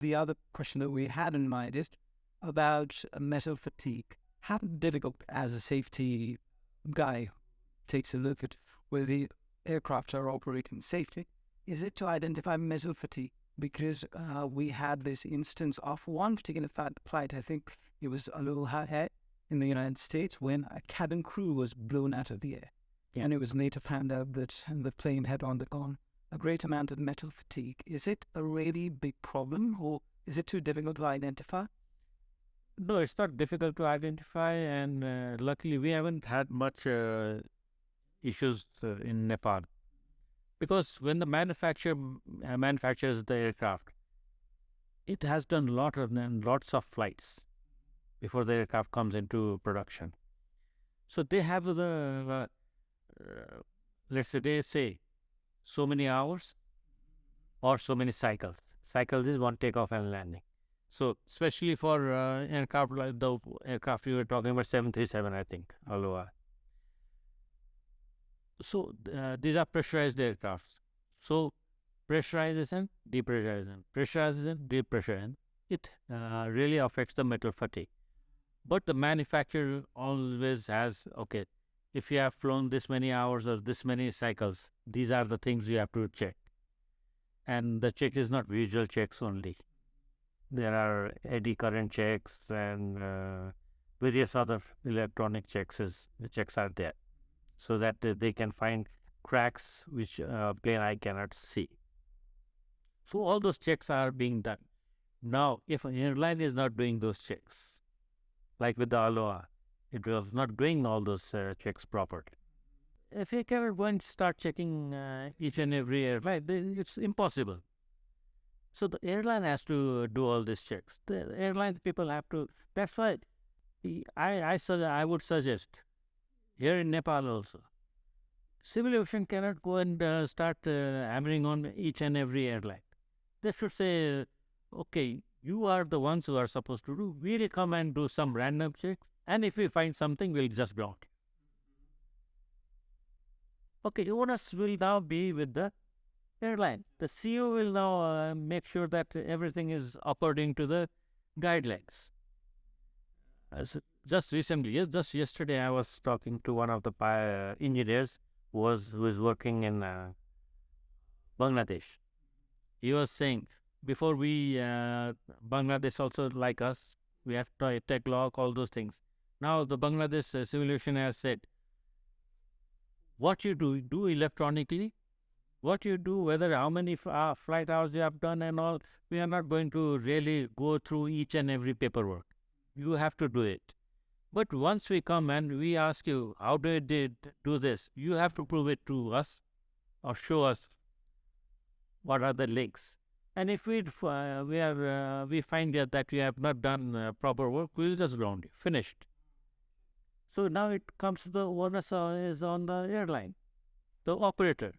The other question that we had in mind is about metal fatigue. How difficult, as a safety guy who takes a look at whether the aircraft are operating safely, is it to identify metal fatigue? Because we had this instance of one particular flight, I think it was Aloha Air in the United States, when a cabin crew was blown out of the air. Yeah. And it was later found out that the plane had undergone a great amount of metal fatigue. Is it a really big problem, or is it too difficult to identify? No, it's not difficult to identify, and luckily we haven't had much issues in Nepal. Because when the manufacturer manufactures the aircraft, it has done lots of flights before the aircraft comes into production. So they have let's say they say so many hours or so many cycles. Cycles is one takeoff and landing. So especially for aircraft like the aircraft we were talking about, 737, I think, Aloha. So these are pressurized aircraft. So pressurization, depressurization, it really affects the metal fatigue. But the manufacturer always has, okay, if you have flown this many hours or this many cycles, these are the things you have to check. And the check is not visual checks only. There are eddy current checks and various other electronic checks. The checks are there, so that they can find cracks which plain eye cannot see. So all those checks are being done. Now, if an airline is not doing those checks, like with the Aloha, it was not doing all those checks properly. If you cannot go and start checking each and every airline, then it's impossible. So the airline has to do all these checks. The airline people have to. That's why I would suggest here in Nepal also, civil aviation cannot go and start hammering on each and every airline. They should say, okay, you are the ones who are supposed to do. We'll come and do some random checks, and if we find something, we'll just ground it. Okay, onus will now be with the airline. The CEO will now make sure that everything is according to the guidelines. Just recently, just yesterday, I was talking to one of the engineers who is working in Bangladesh. He was saying, before we, Bangladesh also like us, we have tech lock, all those things. Now the Bangladesh Civil Aviation has said, what you do electronically, what you do, whether how many flight hours you have done and all, we are not going to really go through each and every paperwork. You have to do it. But once we come and we ask you, how do you do this? You have to prove it to us or show us what are the links. And if we find that we have not done proper work, we will just ground you. Finished. So now it comes to the onus is on the airline, the operator.